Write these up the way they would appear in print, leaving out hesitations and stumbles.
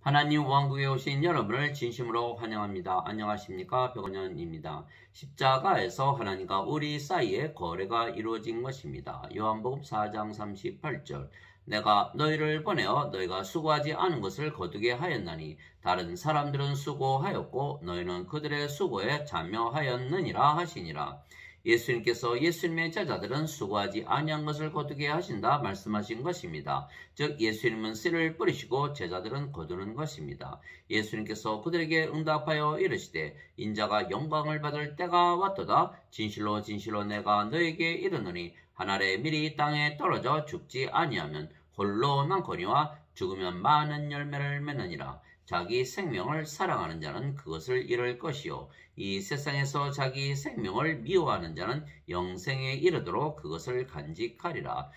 하나님 왕국에 오신 여러분을 진심으로 환영합니다. 안녕하십니까? 백원현입니다. 십자가에서 하나님과 우리 사이에 거래가 이루어진 것입니다. 요한복음 4장 38절 내가 너희를 보내어 너희가 수고하지 않은 것을 거두게 하였나니 다른 사람들은 수고하였고 너희는 그들의 수고에 참여하였느니라 하시니라. 예수님께서 예수님의 제자들은 수고하지 아니한 것을 거두게 하신다 말씀하신 것입니다. 즉 예수님은 씨를 뿌리시고 제자들은 거두는 것입니다. 예수님께서 그들에게 응답하여 이르시되 인자가 영광을 받을 때가 왔도다. 진실로 진실로 내가 너에게 이르노니 한 알의 밀이 땅에 떨어져 죽지 아니하면 홀로 남거니와 죽으면 많은 열매를 맺느니라. 자기 생명을 사랑하는 자는 그것을 잃을 것이요 이 세상에서 자기 생명을 미워하는 자는 영생에 이르도록 그것을 간직하리라.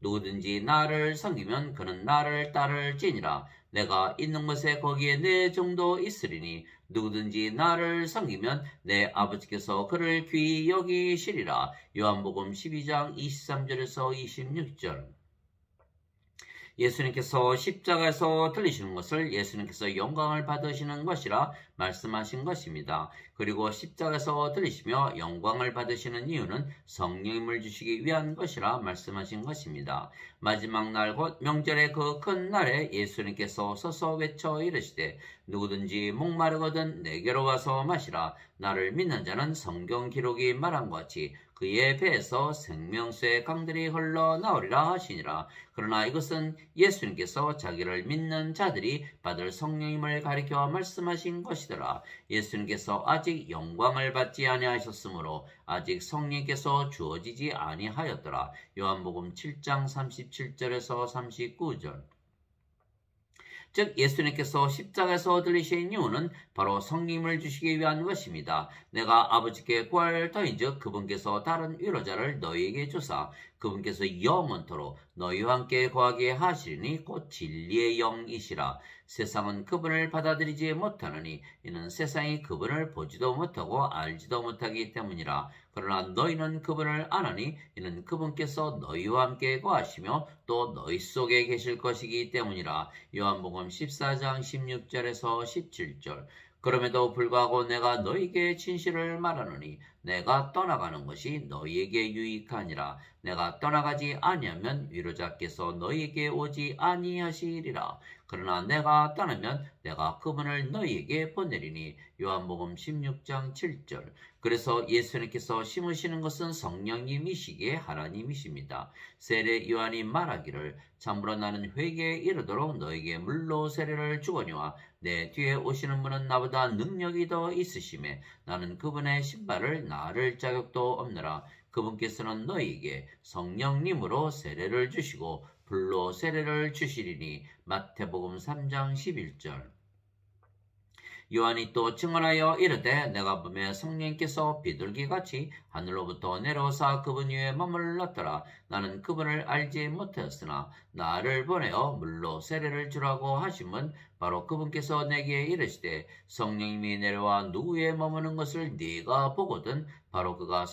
누구든지 나를 섬기면 그는 나를 따를지니라. 내가 있는 곳에 거기에 내 정도 있으리니 누구든지 나를 섬기면 내 아버지께서 그를 귀히 여기시리라. 요한복음 12장 23절에서 26절. 예수님께서 십자가에서 들리시는 것을 예수님께서 영광을 받으시는 것이라 말씀하신 것입니다. 그리고 십자가에서 들리시며 영광을 받으시는 이유는 성령님을 주시기 위한 것이라 말씀하신 것입니다. 마지막 날 곧 명절의 그 큰 날에 예수님께서 서서 외쳐 이르시되 누구든지 목마르거든 내게로 와서 마시라. 나를 믿는 자는 성경 기록이 말한 것 같이 그의 배에서 생명수의 강들이 흘러나오리라 하시니라. 그러나 이것은 예수님께서 자기를 믿는 자들이 받을 성령님을 가리켜 말씀하신 것이더라. 예수님께서 아직 영광을 받지 아니하셨으므로 아직 성령께서 주어지지 아니하였더라. 요한복음 7장 37절에서 39절. 즉 예수님께서 십자가에서 들리신 이유는 바로 성령님을 주시기 위한 것입니다. 내가 아버지께 구할 터인즉 그분께서 다른 위로자를 너희에게 주사 그분께서 영원토록 너희와 함께 거하게 하시리니 곧 진리의 영이시라. 세상은 그분을 받아들이지 못하느니 이는 세상이 그분을 보지도 못하고 알지도 못하기 때문이라. 그러나 너희는 그분을 아나니 이는 그분께서 너희와 함께 거하시며 또 너희 속에 계실 것이기 때문이라. 요한복음 14장 16절에서 17절. 그럼에도 불구하고 내가 너희에게 진실을 말하노니 내가 떠나가는 것이 너희에게 유익하니라. 내가 떠나가지 아니하면 위로자께서 너희에게 오지 아니하시리라. 그러나 내가 떠나면 내가 그분을 너희에게 보내리니. 요한복음 16장 7절. 그래서 예수님께서 심으시는 것은 성령님이시기에 하나님이십니다. 세례 요한이 말하기를 참으로 나는 회개에 이르도록 너에게 물로 세례를 주거니와 내 뒤에 오시는 분은 나보다 능력이 더 있으심에 나는 그분의 신발을 나를 자격도 없느라. 그분께서는 너희에게 성령님으로 세례를 주시고 불로 세례를 주시리니. 마태복음 3장 11절. 요한이 또 증언하여 이르되 내가 보매 성령께서 비둘기같이 하늘로부터 내려오사 그분 위에 머물렀더라. 나는 그분을 알지 못하였으나 나를 보내어 물로 세례를 주라고 하심은 바로 그분께서 내게 이르시되 성령님이 내려와 누구 위에 머무는 것을 네가 보거든 바로 그가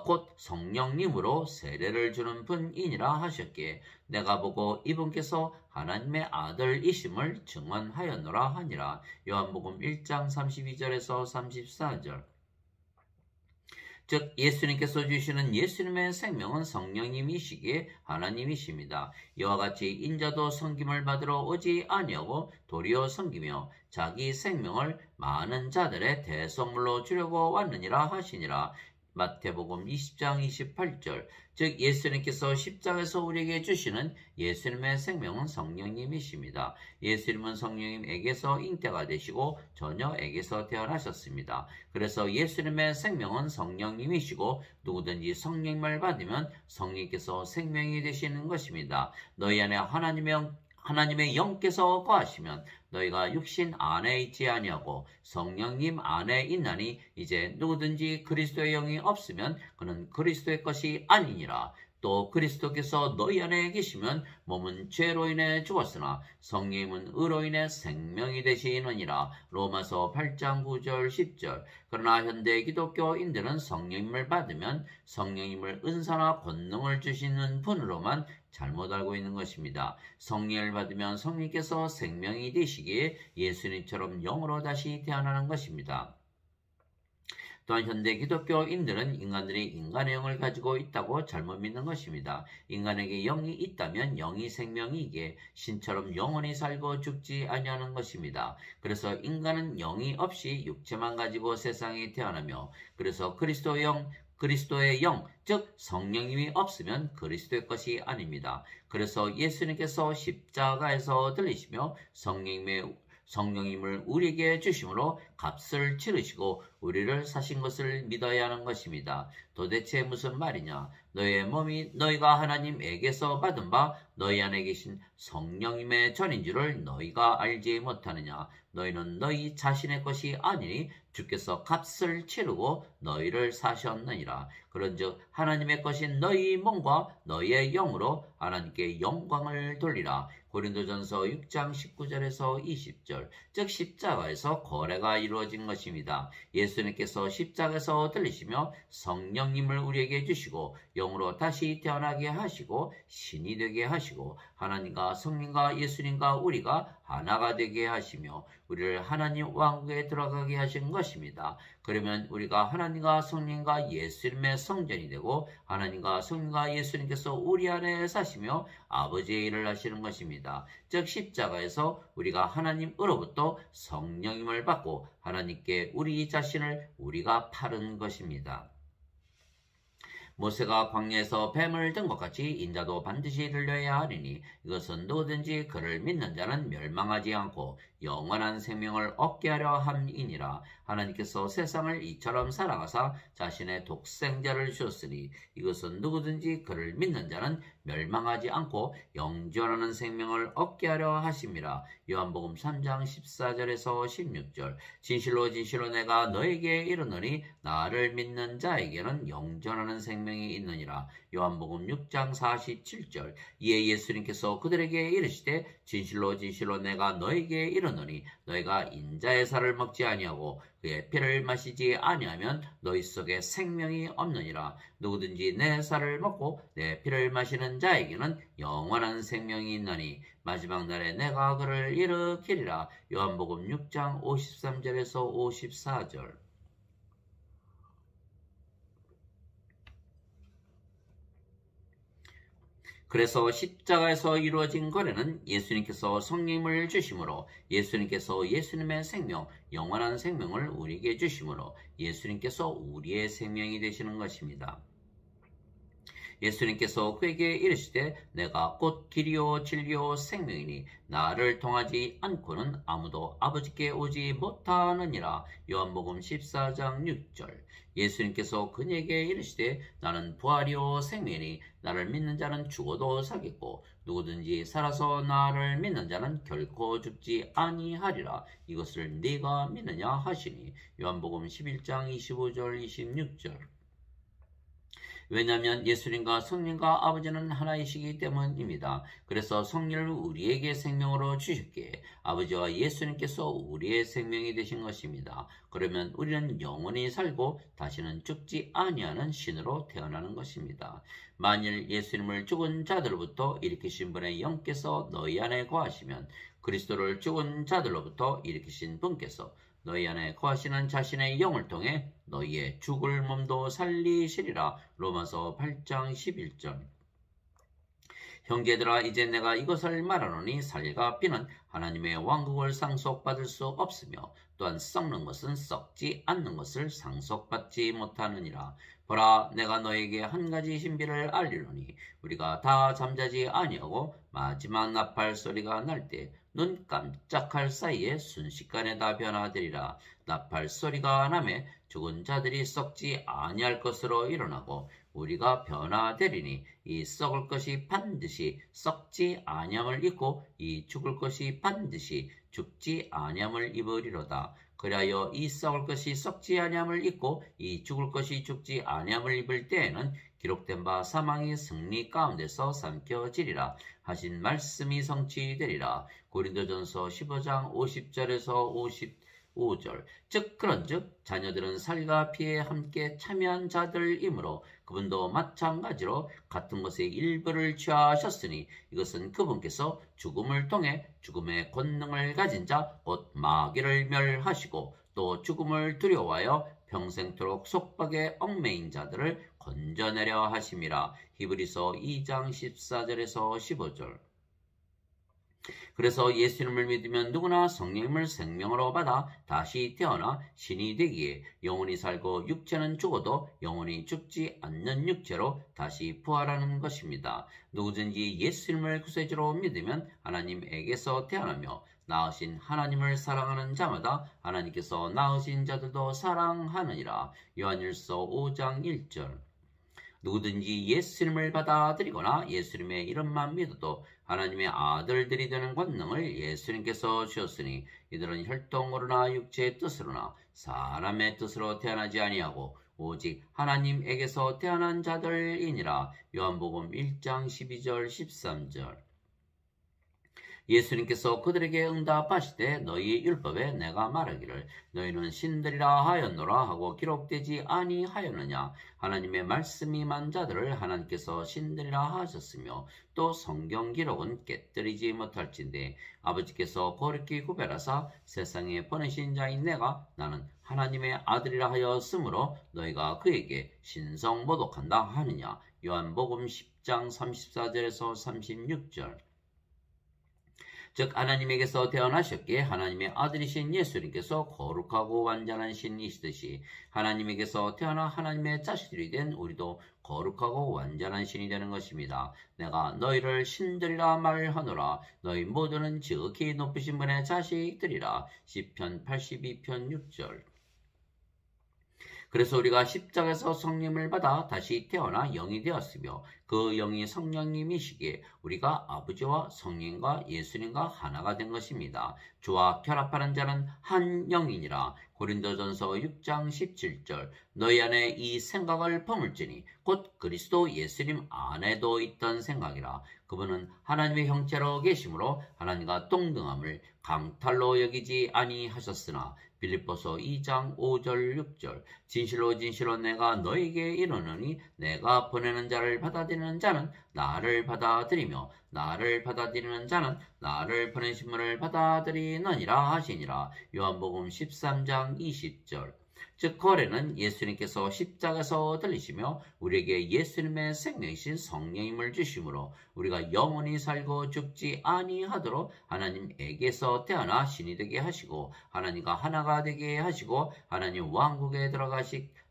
곧 성령님으로 세례를 주는 분이니라 하셨기에 내가 보고 이분께서 하나님의 아들이심을 증언하였노라 하니라. 요한복음 1장 32절에서 34절. 즉 예수님께서 주시는 예수님의 생명은 성령님이시기에 하나님이십니다. 이와 같이 인자도 섬김을 받으러 오지 아니하고 도리어 섬기며 자기 생명을 많은 자들의 대성물로 주려고 왔느니라 하시니라. 마태복음 20장 28절. 즉 예수님께서 십자가에서 우리에게 주시는 예수님의 생명은 성령님이십니다. 예수님은 성령님에게서 잉태가 되시고 처녀에게서 태어나셨습니다. 그래서 예수님의 생명은 성령님이시고 누구든지 성령님을 받으면 성령께서 생명이 되시는 것입니다. 너희 안에 하나님의 영께서 거하시면 너희가 육신 안에 있지 아니하고 성령님 안에 있나니 이제 누구든지 그리스도의 영이 없으면 그는 그리스도의 것이 아니니라. 또 그리스도께서 너희 안에 계시면 몸은 죄로 인해 죽었으나 성령님은 의로 인해 생명이 되시느니라. 로마서 8장 9절 10절. 그러나 현대 기독교인들은 성령님을 받으면 성령님을 은사나 권능을 주시는 분으로만 잘못 알고 있는 것입니다. 성령을 받으면 성령께서 생명이 되시기에 예수님처럼 영으로 다시 태어나는 것입니다. 또한 현대 기독교인들은 인간들이 인간의 영을 가지고 있다고 잘못 믿는 것입니다. 인간에게 영이 있다면 영이 생명이기에 신처럼 영원히 살고 죽지 아니하는 것입니다. 그래서 인간은 영이 없이 육체만 가지고 세상에 태어나며 그래서 그리스도의 영, 즉 성령님이 없으면 그리스도의 것이 아닙니다. 그래서 예수님께서 십자가에서 들리시며 성령님을 우리에게 주심으로 값을 치르시고 우리를 사신 것을 믿어야 하는 것입니다. 도대체 무슨 말이냐? 너의 몸이 너희가 하나님에게서 받은 바 너희 안에 계신 성령님의 전인 줄을 너희가 알지 못하느냐? 너희는 너희 자신의 것이 아니니 주께서 값을 치르고 너희를 사셨느니라. 그런즉 하나님의 것인 너희 몸과 너희의 영으로 하나님께 영광을 돌리라. 고린도전서 6장 19절에서 20절, 즉 십자가에서 거래가 이루어진 것입니다. 예수님께서 십자가에서 들리시며 성령님을 우리에게 주시고 영으로 다시 태어나게 하시고 신이 되게 하시고 하나님과 성령과 예수님과 우리가 하나가 되게 하시며 우리를 하나님 왕국에 들어가게 하신 것입니다. 그러면 우리가 하나님과 성령과 예수님의 성전이 되고 하나님과 성령과 예수님께서 우리 안에 사시며 아버지의 일을 하시는 것입니다. 즉 십자가에서 우리가 하나님으로부터 성령님을 받고 하나님께 우리 자신을 우리가 파는 것입니다. 모세가 광야에서 뱀을 든 것 같이 인자도 반드시 들려야 하리니 이것은 누구든지 그를 믿는 자는 멸망하지 않고 영원한 생명을 얻게 하려 함이니라. 하나님께서 세상을 이처럼 사랑하사 자신의 독생자를 주셨으니 이것은 누구든지 그를 믿는 자는 멸망하지 않고 영존하는 생명을 얻게 하려 하심이라. 요한복음 3장 14절에서 16절. 진실로 진실로 내가 너에게 이르노니 나를 믿는 자에게는 영존하는 생명이 있느니라. 요한복음 6장 47절. 이에 예수님께서 그들에게 이르시되 진실로 진실로 내가 너에게 이르노니 너희가 인자의 살을 먹지 아니하고 그의 피를 마시지 아니하면 너희 속에 생명이 없느니라. 누구든지 내 살을 먹고 내 피를 마시는 자에게는 영원한 생명이 있나니 마지막 날에 내가 그를 일으키리라. 요한복음 6장 53절에서 54절. 그래서 십자가에서 이루어진 거래는 예수님께서 성령을 주심으로 예수님께서 예수님의 생명, 영원한 생명을 우리에게 주심으로 예수님께서 우리의 생명이 되시는 것입니다. 예수님께서 그에게 이르시되 내가 곧 길이요 진리요 생명이니 나를 통하지 않고는 아무도 아버지께 오지 못하느니라. 요한복음 14장 6절. 예수님께서 그에게 이르시되 나는 부활이요 생명이니 나를 믿는 자는 죽어도 살겠고 누구든지 살아서 나를 믿는 자는 결코 죽지 아니하리라. 이것을 네가 믿느냐 하시니. 요한복음 11장 25절 26절. 왜냐하면 예수님과 성령과 아버지는 하나이시기 때문입니다. 그래서 성령을 우리에게 생명으로 주셨기에 아버지와 예수님께서 우리의 생명이 되신 것입니다. 그러면 우리는 영원히 살고 다시는 죽지 아니하는 신으로 태어나는 것입니다. 만일 예수님을 죽은 자들로부터 일으키신 분의 영께서 너희 안에 거하시면 그리스도를 죽은 자들로부터 일으키신 분께서 너희 안에 거하시는 자신의 영을 통해 너희의 죽을 몸도 살리시리라. 로마서 8장 11절. 형제들아 이제 내가 이것을 말하노니 살과 피는 하나님의 왕국을 상속받을 수 없으며 또한 썩는 것은 썩지 않는 것을 상속받지 못하느니라. 보라 내가 너에게 한 가지 신비를 알리노니 우리가 다 잠자지 아니하고 마지막 나팔 소리가 날 때 눈 깜짝할 사이에 순식간에 다 변화되리라. 나팔 소리가 나매 죽은 자들이 썩지 아니할 것으로 일어나고 우리가 변화되리니 이 썩을 것이 반드시 썩지 아니함을 입고 이 죽을 것이 반드시 죽지 아니함을 입으리로다. 그리하여 이 썩을 것이 썩지 아니함을 입고 이 죽을 것이 죽지 아니함을 입을 때에는 기록된 바 사망의 승리 가운데서 삼켜지리라 하신 말씀이 성취되리라. 고린도전서 15장 50절에서 55절. 즉 그런즉 자녀들은 살과 피에 함께 참여한 자들이므로 그분도 마찬가지로 같은 것의 일부를 취하셨으니 이것은 그분께서 죽음을 통해 죽음의 권능을 가진 자 곧 마귀를 멸하시고 또 죽음을 두려워하여 평생토록 속박에 얽매인 자들을 건져내려 하심이라. 히브리서 2장 14절에서 15절. 그래서 예수님을 믿으면 누구나 성령님을 생명으로 받아 다시 태어나 신이 되기에 영혼이 살고 육체는 죽어도 영혼이 죽지 않는 육체로 다시 부활하는 것입니다. 누구든지 예수님을 구세주로 믿으면 하나님에게서 태어나며 낳으신 하나님을 사랑하는 자마다 하나님께서 낳으신 자들도 사랑하느니라. 요한일서 5장 1절. 누구든지 예수님을 받아들이거나 예수님의 이름만 믿어도 하나님의 아들들이 되는 권능을 예수님께서 주셨으니 이들은 혈통으로나 육체의 뜻으로나 사람의 뜻으로 태어나지 아니하고 오직 하나님에게서 태어난 자들이니라. 요한복음 1장 12절 13절. 예수님께서 그들에게 응답하시되 너희 율법에 내가 말하기를 너희는 신들이라 하였노라 하고 기록되지 아니하였느냐. 하나님의 말씀이 임한 자들을 하나님께서 신들이라 하셨으며 또 성경 기록은 깨뜨리지 못할진대 아버지께서 거룩히 구별하사 세상에 보내신 자인 내가 나는 하나님의 아들이라 하였으므로 너희가 그에게 신성 모독한다 하느냐. 요한복음 10장 34절에서 36절. 즉 하나님에게서 태어나셨기에 하나님의 아들이신 예수님께서 거룩하고 완전한 신이시듯이 하나님에게서 태어나 하나님의 자식들이 된 우리도 거룩하고 완전한 신이 되는 것입니다. 내가 너희를 신들이라 말하노라. 너희 모두는 지극히 높으신 분의 자식들이라. 시편 82편 6절. 그래서 우리가 십자가에서 성령을 받아 다시 태어나 영이 되었으며 그 영이 성령님이시기에 우리가 아버지와 성령과 예수님과 하나가 된 것입니다. 주와 결합하는 자는 한 영이니라. 고린도전서 6장 17절. 너희 안에 이 생각을 품을지니 곧 그리스도 예수님 안에도 있던 생각이라. 그분은 하나님의 형체로 계심으로 하나님과 동등함을 강탈로 여기지 아니하셨으나 빌립보서 2장 5절 6절. 진실로 진실로 내가 너에게 이르노니 내가 보내는 자를 받아들이는 자는 나를 받아들이며 나를 받아들이는 자는 나를 보내신 분을 받아들이느니라 하시니라. 요한복음 13장 20절. 즉 거래는 예수님께서 십자가에서 들리시며 우리에게 예수님의 생명이신 성령님을 주심으로 우리가 영원히 살고 죽지 아니하도록 하나님에게서 태어나 신이 되게 하시고 하나님과 하나가 되게 하시고 하나님 왕국에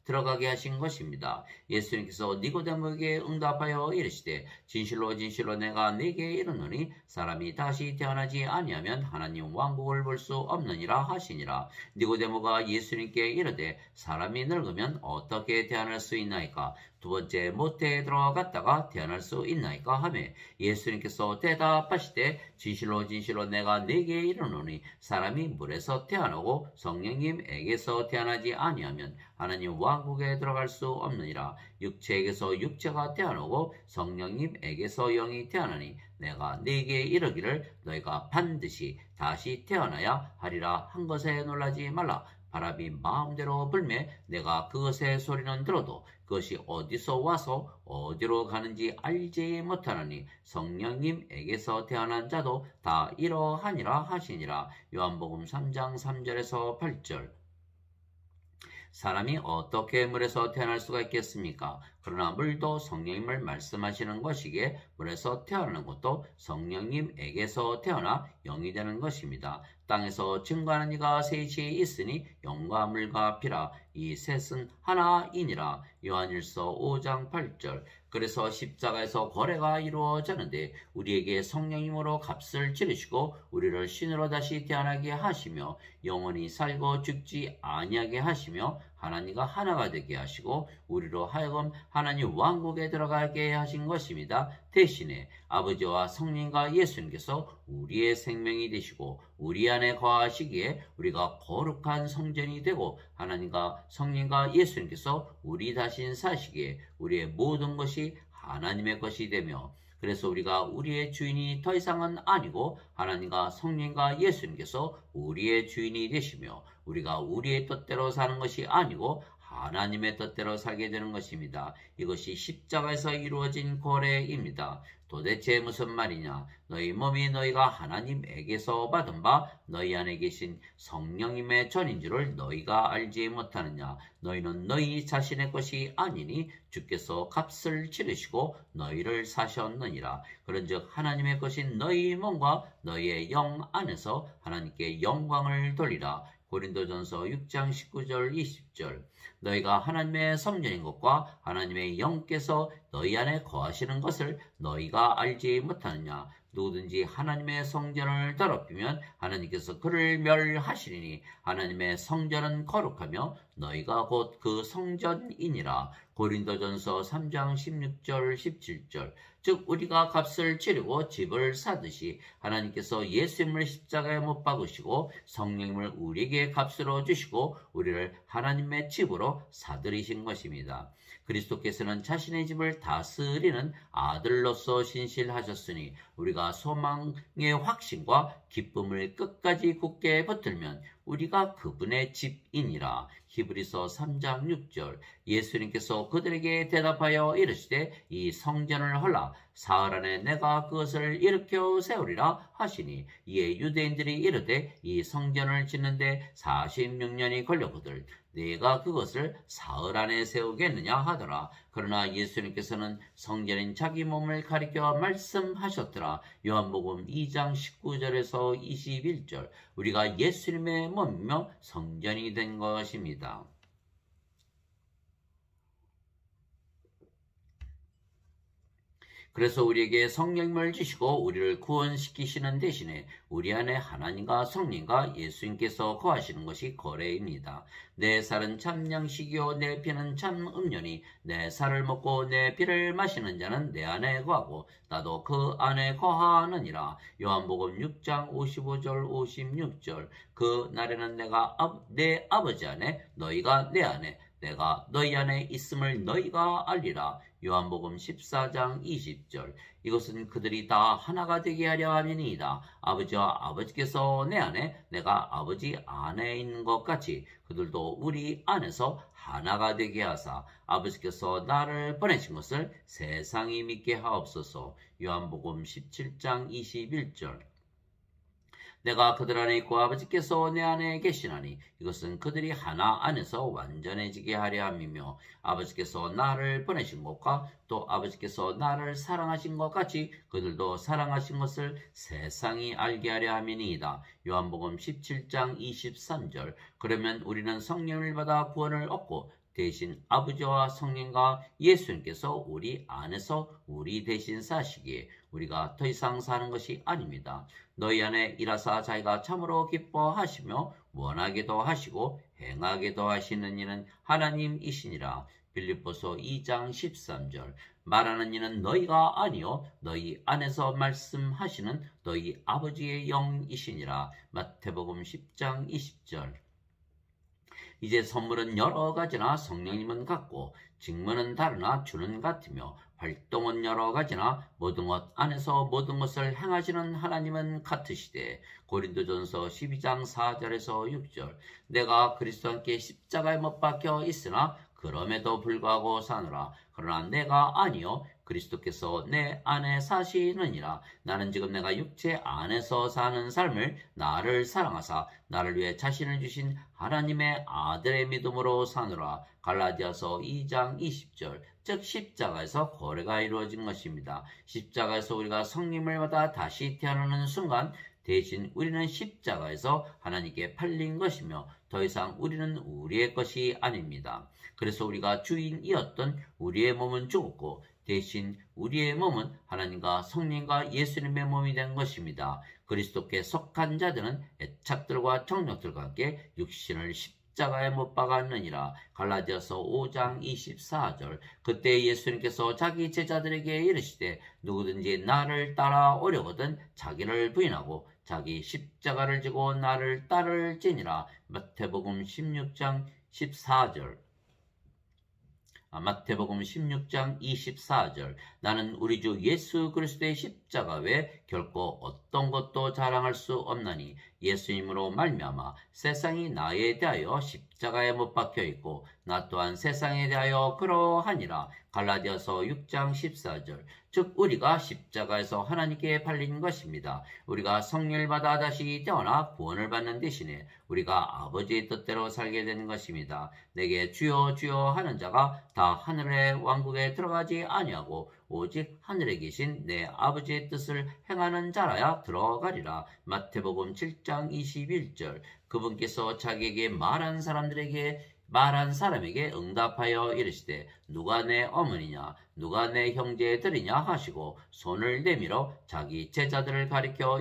들어가게 하신 것입니다. 예수님께서 니고데모에게 응답하여 이르시되 진실로 진실로 내가 네게 이르노니 사람이 다시 태어나지 아니하면 하나님 왕국을 볼 수 없느니라 하시니라. 니고데모가 예수님께 이르되 사람이 늙으면 어떻게 태어날 수 있나이까? 두 번째 모태에 들어갔다가 태어날 수 있나이까 하며 예수님께서 대답하시되 진실로 진실로 내가 네게 이르노니 사람이 물에서 태어나고 성령님에게서 태어나지 아니하면 하나님 왕국에 들어갈 수 없느니라. 육체에게서 육체가 태어나고 성령님에게서 영이 태어나니 내가 네게 이르기를 너희가 반드시 다시 태어나야 하리라 한 것에 놀라지 말라. 바람이 마음대로 불매 내가 그것의 소리는 들어도 그것이 어디서 와서 어디로 가는지 알지 못하느니 성령님에게서 태어난 자도 다 이러하니라 하시니라. 요한복음 3장 3절에서 8절. 사람이 어떻게 물에서 태어날 수가 있겠습니까? 그러나 물도 성령님을 말씀하시는 것이기에 물에서 태어나는 것도 성령님에게서 태어나 영이 되는 것입니다. 땅에서 증거하는 이가 셋이 있으니 영과 물과 피라. 이 셋은 하나이니라. 요한일서 5장 8절. 그래서 십자가에서 거래가 이루어졌는데 우리에게 성령님으로 값을 치르시고 우리를 신으로 다시 태어나게 하시며 영원히 살고 죽지 아니하게 하시며 하나님과 하나가 되게 하시고 우리로 하여금 하나님 왕국에 들어가게 하신 것입니다. 대신에 아버지와 성령과 예수님께서 우리의 생명이 되시고 우리 안에 거하시기에 우리가 거룩한 성전이 되고 하나님과 성령과 예수님께서 우리 대신 사시기에 우리의 모든 것이 하나님의 것이 되며 그래서 우리가 우리의 주인이 더 이상은 아니고 하나님과 성령과 예수님께서 우리의 주인이 되시며 우리가 우리의 뜻대로 사는 것이 아니고 하나님의 뜻대로 살게 되는 것입니다. 이것이 십자가에서 이루어진 거래입니다. 도대체 무슨 말이냐? 너희 몸이 너희가 하나님에게서 받은 바 너희 안에 계신 성령님의 전인 줄을 너희가 알지 못하느냐? 너희는 너희 자신의 것이 아니니 주께서 값을 치르시고 너희를 사셨느니라. 그런즉 하나님의 것인 너희 몸과 너희의 영 안에서 하나님께 영광을 돌리라. 고린도전서 6장 19절 20절 너희가 하나님의 성전인 것과 하나님의 영께서 너희 안에 거하시는 것을 너희가 알지 못하느냐. 누구든지 하나님의 성전을 더럽히면 하나님께서 그를 멸하시리니 하나님의 성전은 거룩하며 너희가 곧 그 성전이니라. 고린도전서 3장 16절 17절 즉 우리가 값을 치르고 집을 사듯이 하나님께서 예수님을 십자가에 못 박으시고 성령님을 우리에게 값으로 주시고 우리를 하나님의 집으로 사들이신 것입니다. 그리스도께서는 자신의 집을 다스리는 아들로서 신실하셨으니 우리가 소망의 확신과 기쁨을 끝까지 굳게 붙들면 우리가 그분의 집이니라. 히브리서 3장 6절 예수님께서 그들에게 대답하여 이르시되 이 성전을 헐라 사흘 안에 내가 그것을 일으켜 세우리라 하시니 이에 유대인들이 이르되 이 성전을 짓는데 46년이 걸렸거늘 내가 그것을 사흘 안에 세우겠느냐 하더라. 그러나 예수님께서는 성전인 자기 몸을 가리켜 말씀하셨더라. 요한복음 2장 19절에서 21절 우리가 예수님의 몸이며 성전이 된 것입니다. 그래서 우리에게 성령님을 주시고 우리를 구원시키시는 대신에 우리 안에 하나님과 성령과 예수님께서 거하시는 것이 거래입니다. 내 살은 참 양식이요 내 피는 참 음료니 내 살을 먹고 내 피를 마시는 자는 내 안에 거하고 나도 그 안에 거하느니라. 요한복음 6장 55절 56절 그 날에는 내가 내 아버지 안에 너희가 내 안에 내가 너희 안에 있음을 너희가 알리라. 요한복음 14장 20절 이것은 그들이 다 하나가 되게 하려 함이니이다. 아버지와 아버지께서 내 안에 내가 아버지 안에 있는 것 같이 그들도 우리 안에서 하나가 되게 하사 아버지께서 나를 보내신 것을 세상이 믿게 하옵소서. 요한복음 17장 21절 내가 그들 안에 있고 아버지께서 내 안에 계시나니 이것은 그들이 하나 안에서 완전해지게 하려 함이며 아버지께서 나를 보내신 것과 또 아버지께서 나를 사랑하신 것 같이 그들도 사랑하신 것을 세상이 알게 하려 함이니이다. 요한복음 17장 23절 그러면 우리는 성령을 받아 구원을 얻고 대신 아버지와 성령과 예수님께서 우리 안에서 우리 대신 사시기에 우리가 더 이상 사는 것이 아닙니다. 너희 안에 일하사 자기가 참으로 기뻐하시며 원하게도 하시고 행하게도 하시는 이는 하나님이시니라. 빌립보서 2장 13절 말하는 이는 너희가 아니요 너희 안에서 말씀하시는 너희 아버지의 영이시니라. 마태복음 10장 20절 이제 선물은 여러 가지나 성령님은 같고 직무는 다르나 주는 같으며 활동은 여러 가지나 모든 것 안에서 모든 것을 행하시는 하나님은 같으시되 고린도전서 12장 4절에서 6절 내가 그리스도와 함께 십자가에 못 박혀 있으나 그럼에도 불구하고 사노라. 그러나 내가 아니요 그리스도께서 내 안에 사시느니라. 나는 지금 내가 육체 안에서 사는 삶을 나를 사랑하사 나를 위해 자신을 주신 하나님의 아들의 믿음으로 사노라. 갈라디아서 2장 20절 즉 십자가에서 거래가 이루어진 것입니다. 십자가에서 우리가 성령을 받아 다시 태어나는 순간 대신 우리는 십자가에서 하나님께 팔린 것이며 더 이상 우리는 우리의 것이 아닙니다. 그래서 우리가 주인이었던 우리의 몸은 죽었고 대신 우리의 몸은 하나님과 성령과 예수님의 몸이 된 것입니다. 그리스도께 속한 자들은 애착들과 정력들과 함께 육신을 십자가에 못 박았느니라. 갈라디아서 5장 24절. 그때 예수님께서 자기 제자들에게 이르시되 누구든지 나를 따라오려거든 자기를 부인하고 자기 십자가를 지고 나를 따를지니라. 마태복음 16장 14절. 마태복음 16장 24절. 나는 우리 주 예수 그리스도의 십자가 외에 결코 어떤 것도 자랑할 수 없나니 예수님으로 말미암아 세상이 나에 대하여 십자가에 못 박혀 있고 나 또한 세상에 대하여 그러하니라. 갈라디아서 6장 14절. 즉 우리가 십자가에서 하나님께 팔린 것입니다. 우리가 성령을 받아 다시 태어나 구원을 받는 대신에 우리가 아버지의 뜻대로 살게 되는 것입니다. 내게 주여 주여 하는 자가 다 하늘의 왕국에 들어가지 아니하고 오직 하늘에 계신 내 아버지의 뜻을 행하는 자라야 들어가리라. 마태복음 7장 21절. 그분께서 자기에게 말한 사람에게 응답하여 이르시되 누가 내 어머니냐 누가 내 형제들이냐 하시고 손을 내밀어 자기 제자들을 가리켜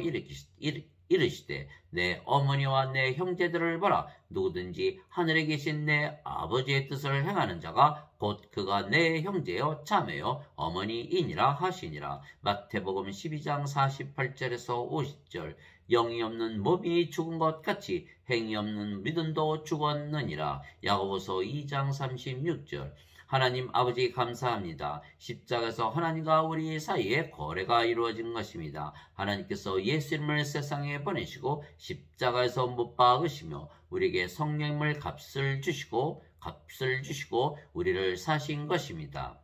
이르시되 내 어머니와 내 형제들을 보라. 누구든지 하늘에 계신 내 아버지의 뜻을 행하는 자가 곧 그가 내 형제요 자매요 어머니이니라 하시니라. 마태복음 12장 48절에서 50절. 영이 없는 몸이 죽은 것 같이 행위 없는 믿음도 죽었느니라. 야고보서 2장 36절. 하나님 아버지 감사합니다. 십자가에서 하나님과 우리 사이에 거래가 이루어진 것입니다. 하나님께서 예수님을 세상에 보내시고 십자가에서 못 박으시며 우리에게 성령님을 값을 주시고 우리를 사신 것입니다.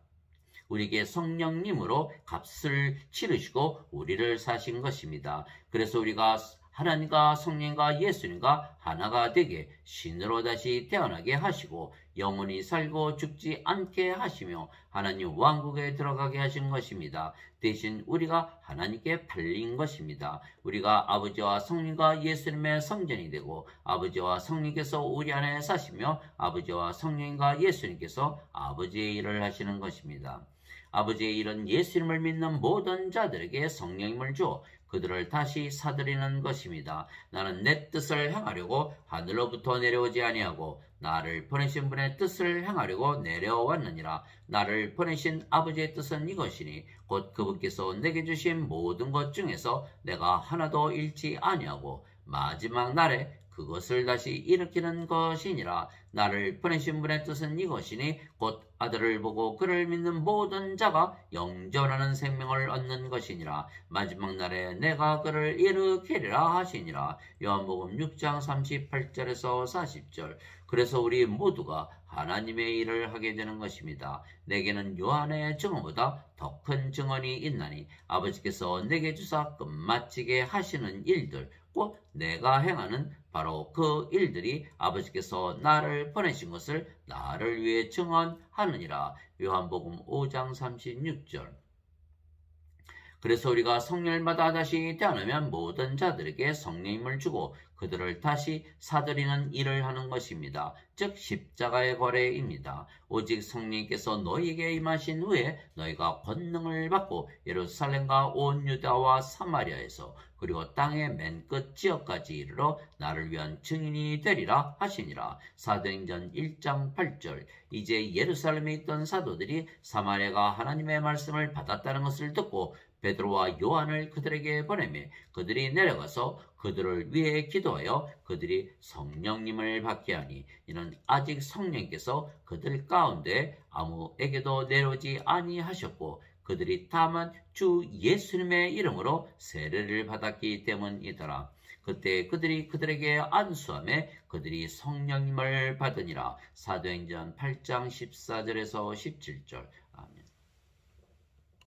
우리에게 성령님으로 값을 치르시고 우리를 사신 것입니다. 그래서 우리가 하나님과 성령과 예수님과 하나가 되게 신으로 다시 태어나게 하시고 영원히 살고 죽지 않게 하시며 하나님 왕국에 들어가게 하신 것입니다. 대신 우리가 하나님께 팔린 것입니다. 우리가 아버지와 성령과 예수님의 성전이 되고 아버지와 성령께서 우리 안에 사시며 아버지와 성령과 예수님께서 아버지의 일을 하시는 것입니다. 아버지의 일은 예수님을 믿는 모든 자들에게 성령님을 주어 그들을 다시 사들이는 것입니다. 나는 내 뜻을 행하려고 하늘로부터 내려오지 아니하고 나를 보내신 분의 뜻을 행하려고 내려왔느니라. 나를 보내신 아버지의 뜻은 이것이니 곧 그분께서 내게 주신 모든 것 중에서 내가 하나도 잃지 아니하고 마지막 날에 그것을 다시 일으키는 것이니라. 나를 보내신 분의 뜻은 이것이니 곧 아들을 보고 그를 믿는 모든 자가 영전하는 생명을 얻는 것이니라. 마지막 날에 내가 그를 일으키리라 하시니라. 요한복음 6장 38절에서 40절. 그래서 우리 모두가 하나님의 일을 하게 되는 것입니다. 내게는 요한의 증언보다 더 큰 증언이 있나니 아버지께서 내게 주사 끝마치게 하시는 일들 곧 내가 행하는 바로 그 일들이 아버지께서 나를 보내신 것을 나를 위해 증언하느니라. 요한복음 5장 36절. 그래서 우리가 성령을 받아 다시 태어나면 모든 자들에게 성령님을 주고 그들을 다시 사들이는 일을 하는 것입니다. 즉 십자가의 거래입니다. 오직 성령께서 너희에게 임하신 후에 너희가 권능을 받고 예루살렘과 온 유다와 사마리아에서 그리고 땅의 맨 끝 지역까지 이르러 나를 위한 증인이 되리라 하시니라. 사도행전 1장 8절. 이제 예루살렘에 있던 사도들이 사마리아가 하나님의 말씀을 받았다는 것을 듣고 베드로와 요한을 그들에게 보내매 그들이 내려가서 그들을 위해 기도하여 그들이 성령님을 받게 하니 이는 아직 성령께서 그들 가운데 아무에게도 내려오지 아니하셨고 그들이 다만 주 예수님의 이름으로 세례를 받았기 때문이더라. 그때 그들이 그들에게 안수하며 그들이 성령님을 받으니라. 사도행전 8장 14절에서 17절.